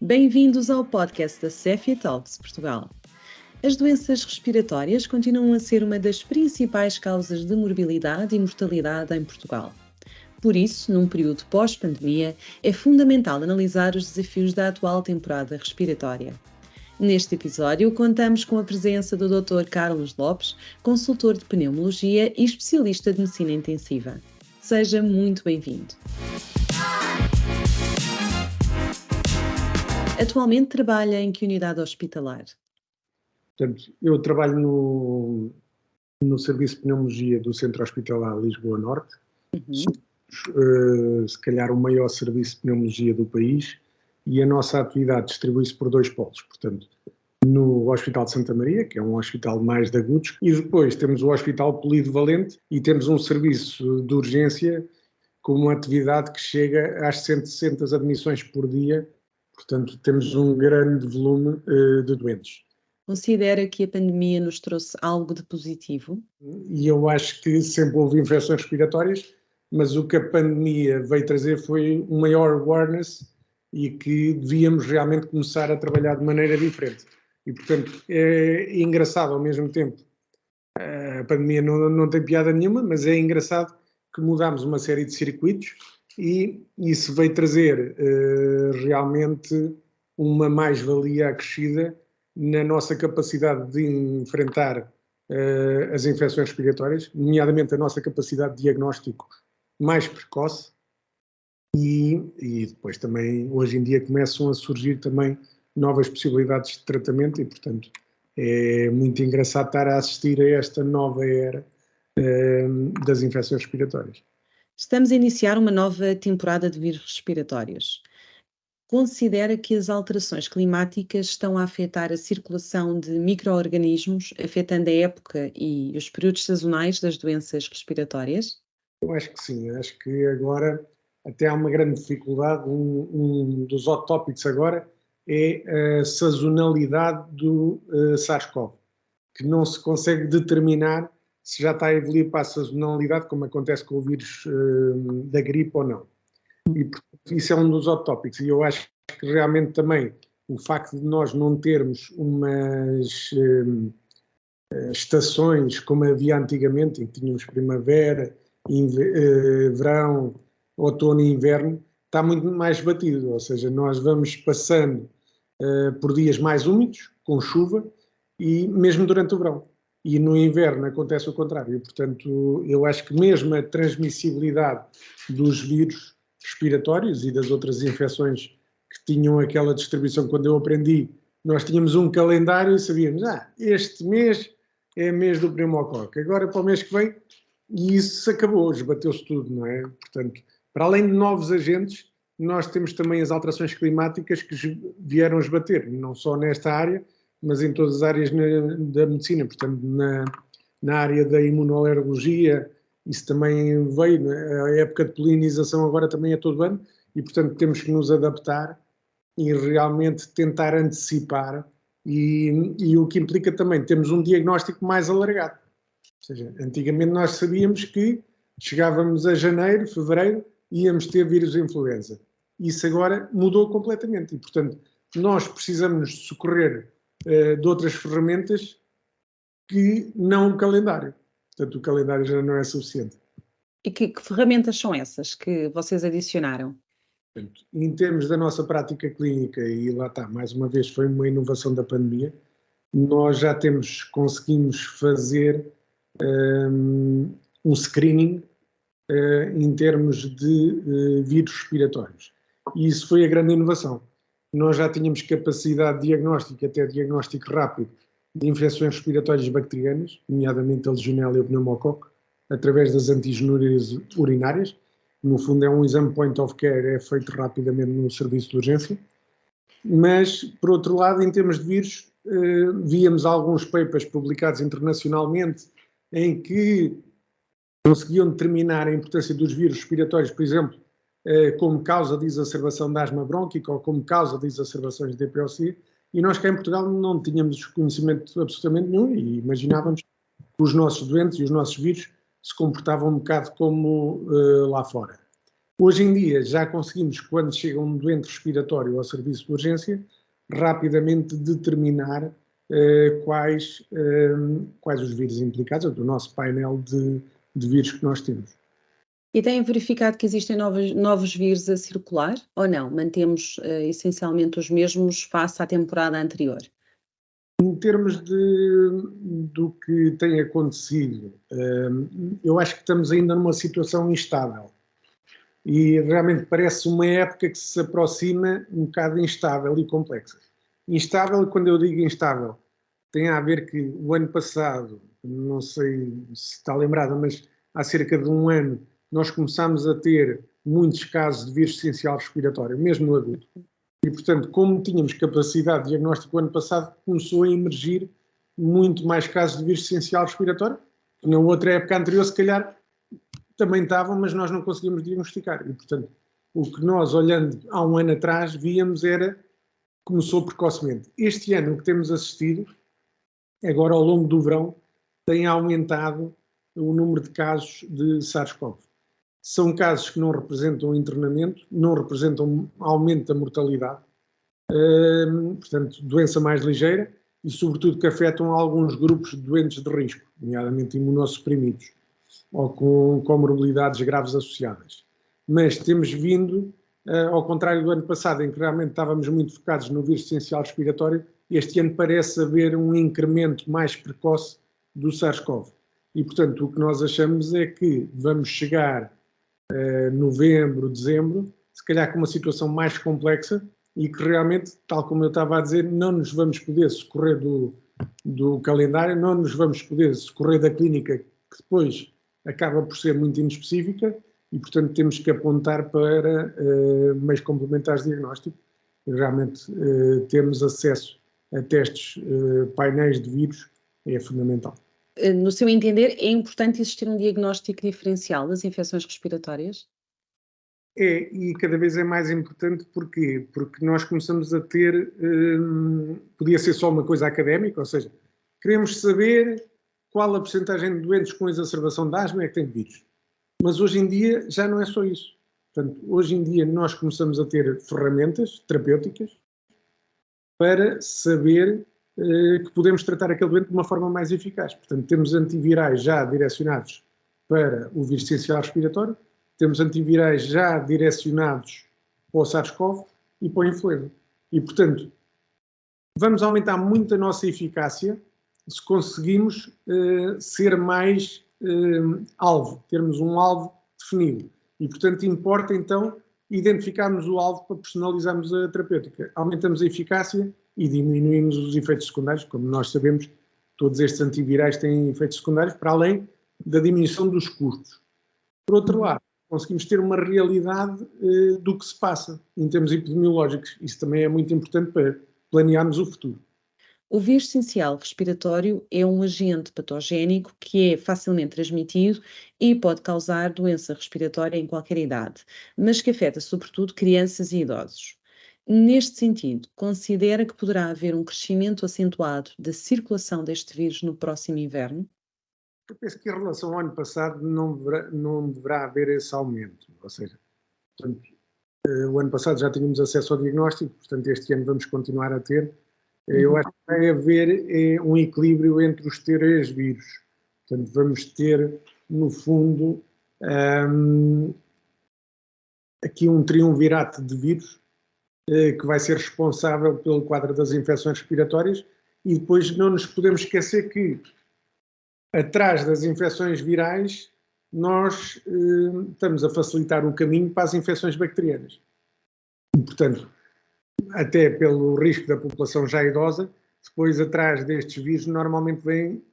Bem-vindos ao podcast da Cephia Talks Portugal. As doenças respiratórias continuam a ser uma das principais causas de morbilidade e mortalidade em Portugal. Por isso, num período pós-pandemia, é fundamental analisar os desafios da atual temporada respiratória. Neste episódio, contamos com a presença do Dr. Carlos Lopes, consultor de pneumologia e especialista de medicina intensiva. Seja muito bem-vindo. Atualmente trabalha em que unidade hospitalar? Portanto, eu trabalho no Serviço de Pneumologia do Centro Hospitalar Lisboa Norte. Somos, se calhar, o maior serviço de pneumologia do país e a nossa atividade distribui-se por dois polos. Portanto, no Hospital de Santa Maria, que é um hospital mais de agudos, e depois temos o Hospital Polivalente e temos um serviço de urgência com uma atividade que chega às 160 admissões por dia. Portanto, temos um grande volume de doentes. Considera que a pandemia nos trouxe algo de positivo? E eu acho que sempre houve infecções respiratórias, mas o que a pandemia veio trazer foi um maior awareness e que devíamos realmente começar a trabalhar de maneira diferente. E, portanto, é engraçado ao mesmo tempo. A pandemia não tem piada nenhuma, mas é engraçado que mudámos uma série de circuitos e isso veio trazer realmente uma mais-valia acrescida na nossa capacidade de enfrentar as infecções respiratórias, nomeadamente a nossa capacidade de diagnóstico mais precoce e depois também, hoje em dia, começam a surgir também novas possibilidades de tratamento e, portanto, é muito engraçado estar a assistir a esta nova era das infecções respiratórias. Estamos a iniciar uma nova temporada de vírus respiratórios. Considera que as alterações climáticas estão a afetar a circulação de micro-organismos, afetando a época e os períodos sazonais das doenças respiratórias? Eu acho que sim, acho que agora até há uma grande dificuldade, um dos hot topics agora é a sazonalidade do SARS-CoV, que não se consegue determinar se já está a evoluir para a sazonalidade, como acontece com o vírus da gripe ou não. E portanto, isso é um dos hot topics e eu acho que realmente também o facto de nós não termos umas estações como havia antigamente, em que tínhamos primavera, verão, outono e inverno, está muito mais batido, ou seja, nós vamos passando por dias mais úmidos, com chuva, e mesmo durante o verão. E no inverno acontece o contrário, e portanto eu acho que mesmo a transmissibilidade dos vírus respiratórios e das outras infecções que tinham aquela distribuição, quando eu aprendi, nós tínhamos um calendário e sabíamos, este mês é mês do pneumococo, agora para o mês que vem, e isso acabou, esbateu-se tudo, não é? Portanto, para além de novos agentes, nós temos também as alterações climáticas que vieram esbater, não só nesta área, mas em todas as áreas da medicina, portanto, na área da imunoalergologia, isso também veio, a época de polinização agora também é todo ano, e portanto temos que nos adaptar e realmente tentar antecipar, e o que implica também, temos um diagnóstico mais alargado. Ou seja, antigamente nós sabíamos que chegávamos a janeiro, fevereiro, íamos ter vírus de influenza. Isso agora mudou completamente e, portanto, nós precisamos nos socorrer de outras ferramentas que não o calendário. Portanto, o calendário já não é suficiente. E que ferramentas são essas que vocês adicionaram? Portanto, em termos da nossa prática clínica, e lá está, mais uma vez foi uma inovação da pandemia, nós já conseguimos fazer um screening em termos de vírus respiratórios. E isso foi a grande inovação. Nós já tínhamos capacidade de diagnóstico, até diagnóstico rápido, de infecções respiratórias bacterianas, nomeadamente a legionela e o pneumococo, através das antigenúrias urinárias. No fundo é um exame point of care, é feito rapidamente no serviço de urgência. Mas, por outro lado, em termos de vírus, víamos alguns papers publicados internacionalmente em que conseguiam determinar a importância dos vírus respiratórios, por exemplo, como causa de exacerbação da asma brônquica ou como causa de exacerbações de DPOC, e nós cá em Portugal não tínhamos conhecimento absolutamente nenhum e imaginávamos que os nossos doentes e os nossos vírus se comportavam um bocado como lá fora. Hoje em dia já conseguimos, quando chega um doente respiratório ao serviço de urgência, rapidamente determinar quais os vírus implicados, do nosso painel de vírus que nós temos. E têm verificado que existem novos vírus a circular ou não? Mantemos essencialmente os mesmos face à temporada anterior? Em termos do que tem acontecido, eu acho que estamos ainda numa situação instável. E realmente parece uma época que se aproxima um bocado instável e complexa. Instável, quando eu digo instável, tem a ver que o ano passado, não sei se está lembrada, mas há cerca de um ano, nós começámos a ter muitos casos de vírus essencial respiratório, mesmo no adulto. E, portanto, como tínhamos capacidade de diagnóstico o ano passado, começou a emergir muito mais casos de vírus essencial respiratório. Na outra época anterior, se calhar, também estavam, mas nós não conseguimos diagnosticar. E, portanto, o que nós, olhando há um ano atrás, víamos começou precocemente. Este ano, o que temos assistido, agora ao longo do verão, tem aumentado o número de casos de SARS-CoV. São casos que não representam internamento, não representam aumento da mortalidade, portanto, doença mais ligeira e, sobretudo, que afetam alguns grupos de doentes de risco, nomeadamente imunossuprimidos ou com comorbilidades graves associadas. Mas temos vindo, ao contrário do ano passado, em que realmente estávamos muito focados no vírus essencial respiratório, este ano parece haver um incremento mais precoce do SARS-CoV. E, portanto, o que nós achamos é que vamos chegar novembro, dezembro, se calhar com uma situação mais complexa e que realmente, tal como eu estava a dizer, não nos vamos poder socorrer do calendário, não nos vamos poder socorrer da clínica, que depois acaba por ser muito inespecífica e, portanto, temos que apontar para meios complementares de diagnóstico. E realmente termos acesso a testes, painéis de vírus, é fundamental. No seu entender, é importante existir um diagnóstico diferencial das infecções respiratórias? É, e cada vez é mais importante, porquê? Porque nós começamos a ter, podia ser só uma coisa académica, ou seja, queremos saber qual a percentagem de doentes com exacerbação de asma é que tem vírus. Mas hoje em dia já não é só isso. Portanto, hoje em dia nós começamos a ter ferramentas terapêuticas para saber que podemos tratar aquele doente de uma forma mais eficaz. Portanto, temos antivirais já direcionados para o vírus essencial respiratório, temos antivirais já direcionados para o SARS-CoV e para a influenza. E, portanto, vamos aumentar muito a nossa eficácia se conseguimos ser mais alvo, termos um alvo definido. E, portanto, importa, então, identificarmos o alvo para personalizarmos a terapêutica. Aumentamos a eficácia e diminuímos os efeitos secundários. Como nós sabemos, todos estes antivirais têm efeitos secundários, para além da diminuição dos custos. Por outro lado, conseguimos ter uma realidade do que se passa em termos epidemiológicos. Isso também é muito importante para planearmos o futuro. O vírus essencial respiratório é um agente patogénico que é facilmente transmitido e pode causar doença respiratória em qualquer idade, mas que afeta sobretudo crianças e idosos. Neste sentido, considera que poderá haver um crescimento acentuado da circulação deste vírus no próximo inverno? Eu penso que em relação ao ano passado não deverá haver esse aumento. Ou seja, portanto, o ano passado já tínhamos acesso ao diagnóstico, portanto este ano vamos continuar a ter. Eu acho que vai haver um equilíbrio entre os três vírus. Portanto, vamos ter, no fundo, aqui um triunvirato de vírus que vai ser responsável pelo quadro das infecções respiratórias e depois não nos podemos esquecer que atrás das infecções virais nós estamos a facilitar o caminho para as infecções bacterianas. E, portanto, até pelo risco da população já idosa, depois atrás destes vírus normalmente vem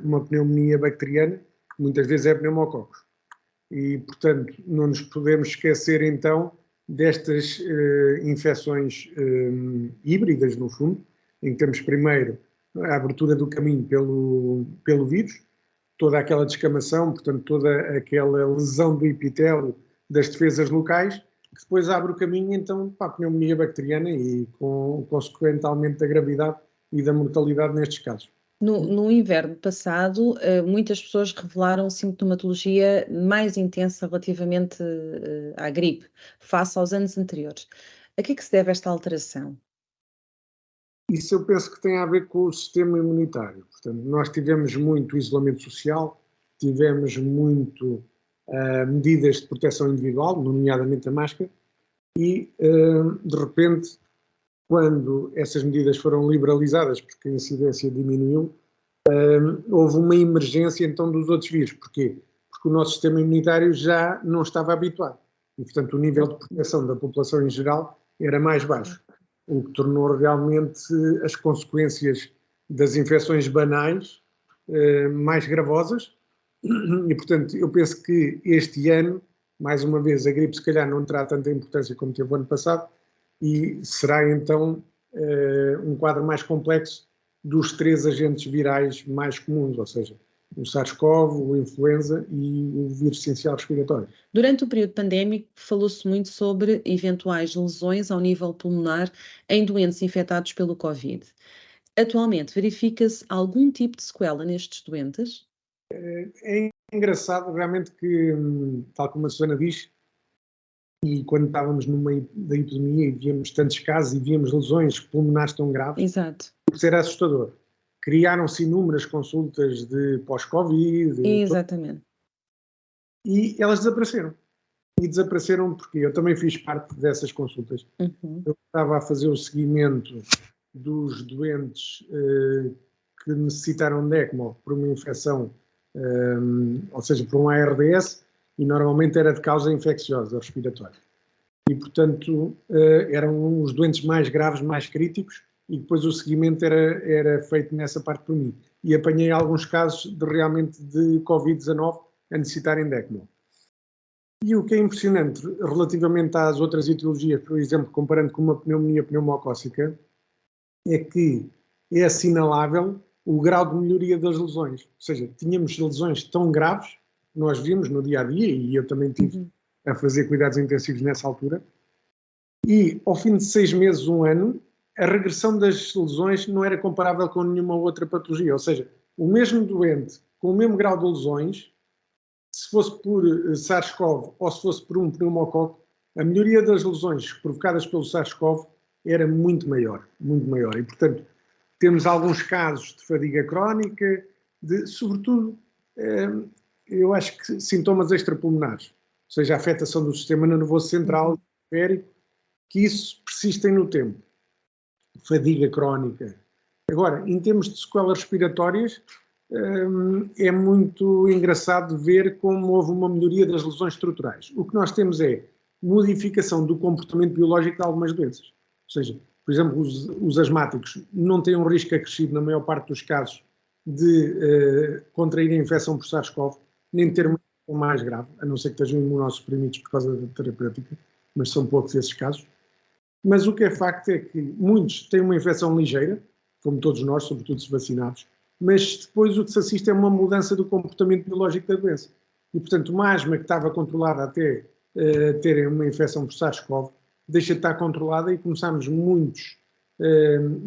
uma pneumonia bacteriana, que muitas vezes é pneumococos. E, portanto, não nos podemos esquecer então destas infecções híbridas, no fundo, em que temos primeiro a abertura do caminho pelo vírus, toda aquela descamação, portanto, toda aquela lesão do epitélio das defesas locais, que depois abre o caminho, então, para a pneumonia bacteriana e com o consequente aumento da gravidade e da mortalidade nestes casos. No inverno passado, muitas pessoas revelaram sintomatologia mais intensa relativamente à gripe, face aos anos anteriores. A que é que se deve esta alteração? Isso eu penso que tem a ver com o sistema imunitário. Portanto, nós tivemos muito isolamento social, tivemos muito medidas de proteção individual, nomeadamente a máscara, e de repente, quando essas medidas foram liberalizadas, porque a incidência diminuiu, houve uma emergência então dos outros vírus. Porquê? Porque o nosso sistema imunitário já não estava habituado. E, portanto, o nível de proteção da população em geral era mais baixo, o que tornou realmente as consequências das infecções banais mais gravosas. E, portanto, eu penso que este ano, mais uma vez, a gripe se calhar não terá tanta importância como teve o ano passado e será então um quadro mais complexo dos 3 agentes virais mais comuns, ou seja, o SARS-CoV, o influenza e o vírus essencial respiratório. Durante o período pandémico, falou-se muito sobre eventuais lesões ao nível pulmonar em doentes infectados pelo Covid. Atualmente, verifica-se algum tipo de sequela nestes doentes? É engraçado realmente que, tal como a Susana diz, e quando estávamos no meio da epidemia e víamos tantos casos e víamos lesões pulmonares tão graves, Exato. isso era assustador. Criaram-se inúmeras consultas de pós-Covid Exatamente. e elas desapareceram. E desapareceram porque eu também fiz parte dessas consultas. Uhum. Eu estava a fazer o seguimento dos doentes que necessitaram de ECMO por uma infecção, ou seja, por um ARDS, e normalmente era de causa infecciosa respiratória. E, portanto, eram os doentes mais graves, mais críticos, e depois o seguimento era feito nessa parte por mim. E apanhei alguns casos realmente de Covid-19 a necessitarem de ECMO. E o que é impressionante relativamente às outras etiologias, por exemplo, comparando com uma pneumonia pneumocócica, é que é assinalável o grau de melhoria das lesões. Ou seja, tínhamos lesões tão graves, que nós vimos no dia-a-dia, e eu também tive a fazer cuidados intensivos nessa altura, e ao fim de 6 meses, 1 ano, a regressão das lesões não era comparável com nenhuma outra patologia. Ou seja, o mesmo doente, com o mesmo grau de lesões, se fosse por SARS-CoV ou se fosse por um pneumococo, a melhoria das lesões provocadas pelo SARS-CoV era muito maior, muito maior. E, portanto, temos alguns casos de fadiga crónica, sobretudo, eu acho que sintomas extrapulmonares, ou seja, a afetação do sistema nervoso central, periférico, que isso persistem no tempo. Fadiga crónica. Agora, em termos de sequelas respiratórias, é muito engraçado ver como houve uma melhoria das lesões estruturais. O que nós temos é modificação do comportamento biológico de algumas doenças. Ou seja, por exemplo, os asmáticos não têm um risco acrescido, na maior parte dos casos, de contrair a infecção por SARS-CoV, nem de ter uma infecção mais grave, a não ser que estejam imunossuprimidos por causa da terapêutica, mas são poucos esses casos. Mas o que é facto é que muitos têm uma infecção ligeira, como todos nós, sobretudo se vacinados, mas depois o que se assiste é uma mudança do comportamento biológico da doença. E, portanto, uma asma que estava controlada até terem uma infecção por SARS-CoV, deixa de estar controlada e começamos muitos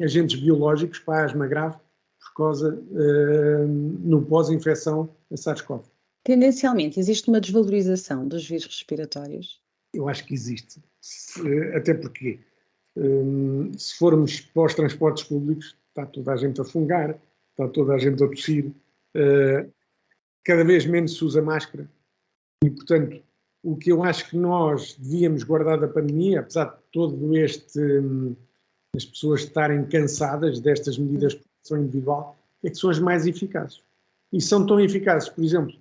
agentes biológicos para a asma grave por causa, no pós-infecção a SARS-CoV. Tendencialmente, existe uma desvalorização dos vírus respiratórios? Eu acho que existe. Até porque, se formos para os transportes públicos, está toda a gente a fungar, está toda a gente a tossir, cada vez menos se usa máscara e, portanto, o que eu acho que nós devíamos guardar da pandemia, apesar de todo as pessoas estarem cansadas destas medidas de proteção individual, é que são as mais eficazes. E são tão eficazes, por exemplo,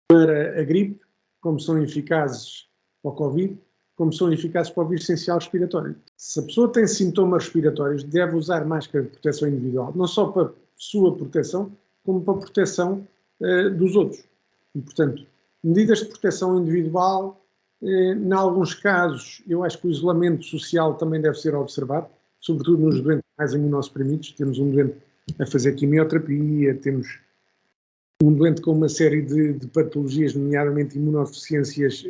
para a gripe, como são eficazes para o Covid, como são eficazes para o vírus essencial respiratório. Se a pessoa tem sintomas respiratórios, deve usar máscara de proteção individual, não só para sua proteção, como para a proteção dos outros. E, portanto, medidas de proteção individual, em alguns casos, eu acho que o isolamento social também deve ser observado, sobretudo nos doentes mais imunossuprimidos. Temos um doente a fazer quimioterapia, temos um doente com uma série de patologias, nomeadamente imunodeficiências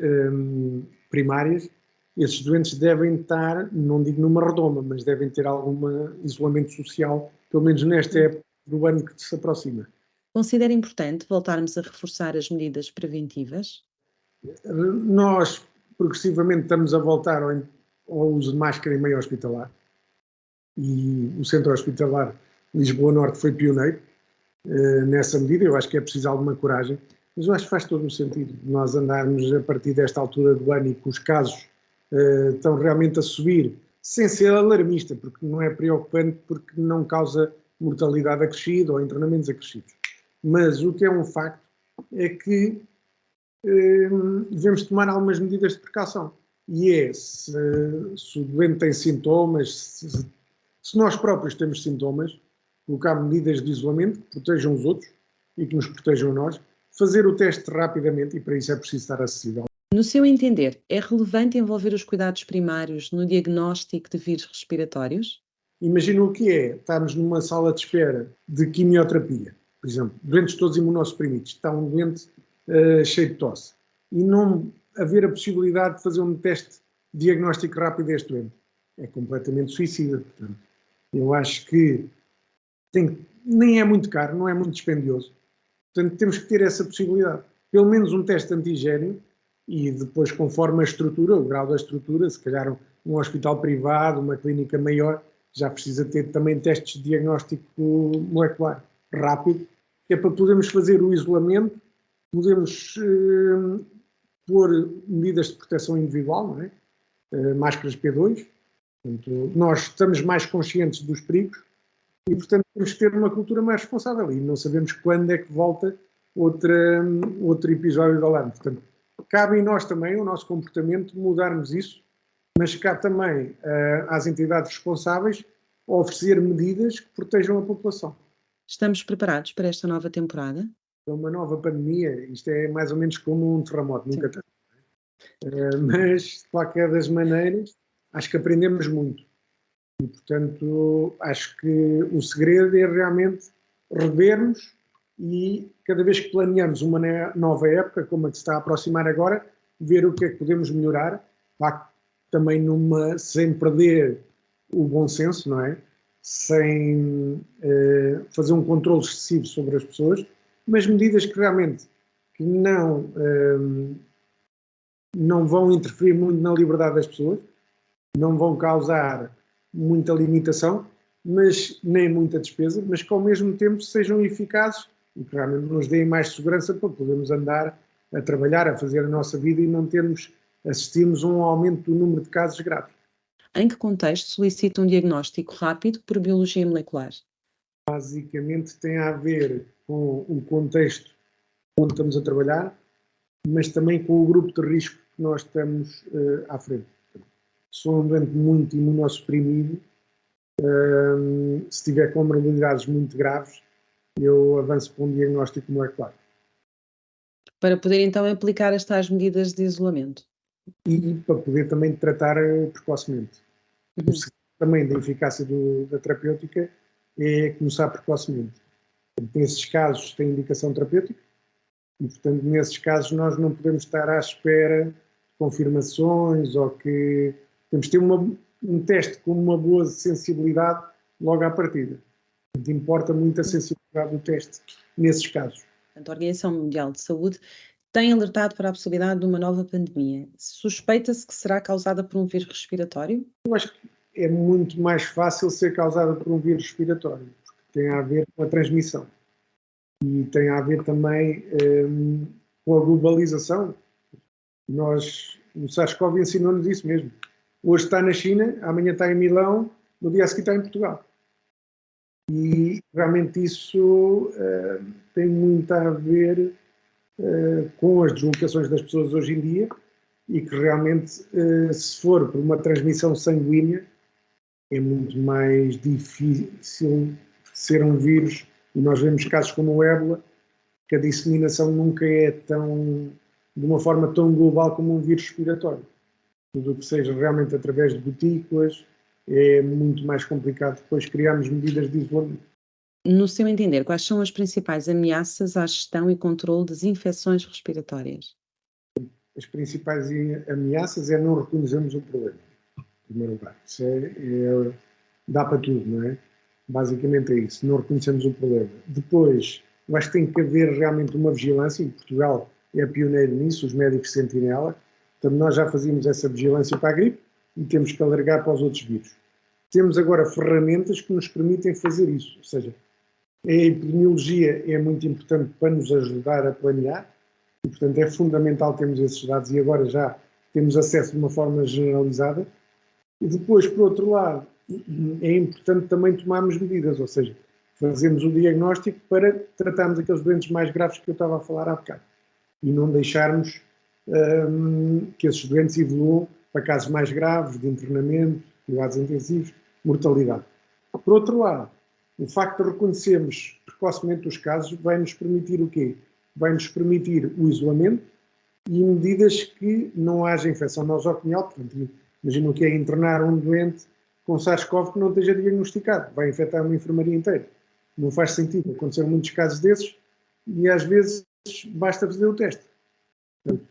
primárias. Esses doentes devem estar, não digo numa redoma, mas devem ter algum isolamento social, pelo menos nesta época, do ano que se aproxima. Considera importante voltarmos a reforçar as medidas preventivas? Nós, progressivamente, estamos a voltar ao uso de máscara em meio hospitalar e o centro hospitalar Lisboa Norte foi pioneiro nessa medida. Eu acho que é preciso alguma coragem, mas eu acho que faz todo o sentido nós andarmos a partir desta altura do ano e que os casos estão realmente a subir, sem ser alarmista, porque não é preocupante, porque não causa mortalidade acrescida ou internamentos acrescidos. Mas o que é um facto é que devemos tomar algumas medidas de precaução. E é, se o doente tem sintomas, se nós próprios temos sintomas, colocar medidas de isolamento que protejam os outros e que nos protejam a nós, fazer o teste rapidamente, e para isso é preciso estar acessível. No seu entender, é relevante envolver os cuidados primários no diagnóstico de vírus respiratórios? Imagina o que é estarmos numa sala de espera de quimioterapia, por exemplo, doentes todos imunossuprimidos, está um doente cheio de tosse, e não haver a possibilidade de fazer um teste diagnóstico rápido deste doente. É completamente suicida. Portanto, eu acho que nem é muito caro, não é muito dispendioso. Portanto, temos que ter essa possibilidade. Pelo menos um teste antigénio e depois, conforme a estrutura, o grau da estrutura, se calhar um hospital privado, uma clínica maior, já precisa ter também testes de diagnóstico molecular rápido, que é para podermos fazer o isolamento, podemos pôr medidas de proteção individual, não é? Máscaras P2. Portanto, nós estamos mais conscientes dos perigos e, portanto, temos que ter uma cultura mais responsável e não sabemos quando é que volta outro episódio de alarme. Portanto, cabe em nós também, o nosso comportamento, mudarmos isso, mas cabe também às entidades responsáveis oferecer medidas que protejam a população. Estamos preparados para esta nova temporada? É uma nova pandemia, isto é mais ou menos como um terremoto, nunca tem. Mas, de qualquer das maneiras, acho que aprendemos muito. E, portanto, acho que o segredo é realmente revermos e, cada vez que planeamos uma nova época, como a que se está a aproximar agora, ver o que é que podemos melhorar, também sem perder o bom senso, não é? Sem fazer um controle excessivo sobre as pessoas, mas medidas que realmente que não vão interferir muito na liberdade das pessoas, não vão causar muita limitação, mas nem muita despesa, mas que ao mesmo tempo sejam eficazes e que realmente nos deem mais segurança para podermos andar a trabalhar, a fazer a nossa vida e não assistirmos a um aumento do número de casos graves. Em que contexto solicita um diagnóstico rápido por biologia molecular? Basicamente tem a ver com o contexto onde estamos a trabalhar, mas também com o grupo de risco que nós estamos à frente. Se for um doente muito imunossuprimido, se tiver comorbilidades muito graves, eu avanço para um diagnóstico molecular. Para poder então aplicar as tais medidas de isolamento. E para poder também tratar precocemente. O segredo também da eficácia da terapêutica é começar precocemente. Nesses casos tem indicação terapêutica e, portanto, nesses casos nós não podemos estar à espera de confirmações ou que temos que ter um teste com uma boa sensibilidade logo à partida. Portanto, importa muito a sensibilidade do teste nesses casos. A Organização Mundial de Saúde tem alertado para a possibilidade de uma nova pandemia. Suspeita-se que será causada por um vírus respiratório? Eu acho que é muito mais fácil ser causada por um vírus respiratório, porque tem a ver com a transmissão e tem a ver também com a globalização. O SARS-CoV ensinou-nos isso mesmo. Hoje está na China, amanhã está em Milão, no dia a seguir está em Portugal. E realmente isso tem muito a ver com as deslocações das pessoas hoje em dia e que realmente, se for por uma transmissão sanguínea, é muito mais difícil ser um vírus. E nós vemos casos como o ébola, que a disseminação nunca é de uma forma tão global como um vírus respiratório. Tudo o que seja realmente através de gotículas é muito mais complicado depois criarmos medidas de isolamento. No seu entender, quais são as principais ameaças à gestão e controle das infecções respiratórias? As principais ameaças é não reconhecermos o problema, em primeiro lugar. Isso dá para tudo, não é? Basicamente é isso, não reconhecemos o problema. Depois, eu acho que tem que haver realmente uma vigilância, e Portugal é pioneiro nisso, os médicos sentinela. Portanto, nós já fazíamos essa vigilância para a gripe e temos que alargar para os outros vírus. Temos agora ferramentas que nos permitem fazer isso, ou seja, a epidemiologia é muito importante para nos ajudar a planear e, portanto, é fundamental termos esses dados e agora já temos acesso de uma forma generalizada. E depois, por outro lado, é importante também tomarmos medidas, ou seja, fazermos o diagnóstico para tratarmos aqueles doentes mais graves que eu estava a falar há bocado e não deixarmos que esses doentes evoluam para casos mais graves, de internamento, cuidados intensivos, mortalidade. Por outro lado, o facto de reconhecermos precocemente os casos vai-nos permitir o quê? Vai-nos permitir o isolamento e medidas que não haja infecção nosocomial. Portanto, imagina o que é internar um doente com SARS-CoV que não esteja diagnosticado. Vai infectar uma enfermaria inteira. Não faz sentido. Aconteceram muitos casos desses e às vezes basta fazer o teste. Portanto,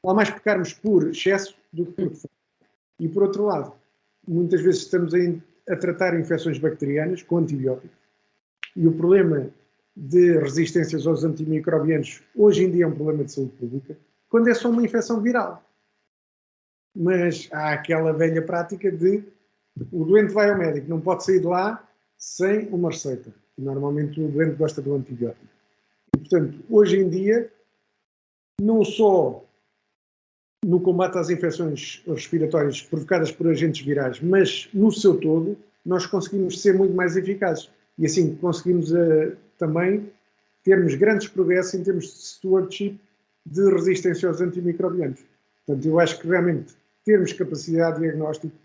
vale mais pecarmos por excesso do que por defeito. E por outro lado, muitas vezes estamos a tratar infecções bacterianas com antibióticos e o problema de resistências aos antimicrobianos hoje em dia é um problema de saúde pública, quando é só uma infecção viral. Mas há aquela velha prática de o doente vai ao médico, não pode sair de lá sem uma receita. E normalmente o doente gosta do antibiótico. E, portanto, hoje em dia, não só no combate às infecções respiratórias provocadas por agentes virais, mas no seu todo, nós conseguimos ser muito mais eficazes. E assim conseguimos também termos grandes progressos em termos de stewardship de resistência aos antimicrobianos. Portanto, eu acho que realmente termos capacidade de diagnóstico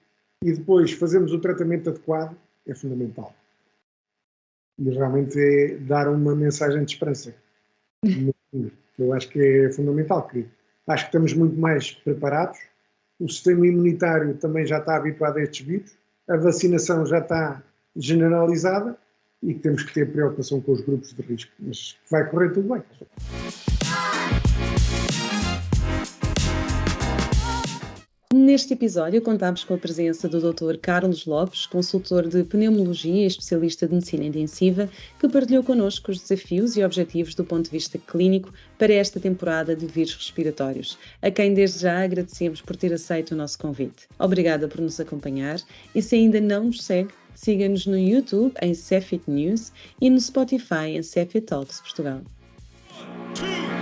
e depois fazermos o tratamento adequado é fundamental. E realmente é dar uma mensagem de esperança. Eu acho que é fundamental, que acho que estamos muito mais preparados, o sistema imunitário também já está habituado a estes vírus, a vacinação já está generalizada e que temos que ter preocupação com os grupos de risco, mas vai correr tudo bem. Neste episódio contámos com a presença do Dr. Carlos Lopes, consultor de pneumologia e especialista de medicina intensiva, que partilhou connosco os desafios e objetivos do ponto de vista clínico para esta temporada de vírus respiratórios, a quem desde já agradecemos por ter aceito o nosso convite. Obrigada por nos acompanhar e se ainda não nos segue, siga-nos no YouTube em Cefit News e no Spotify em Cefit Talks Portugal. 1, 2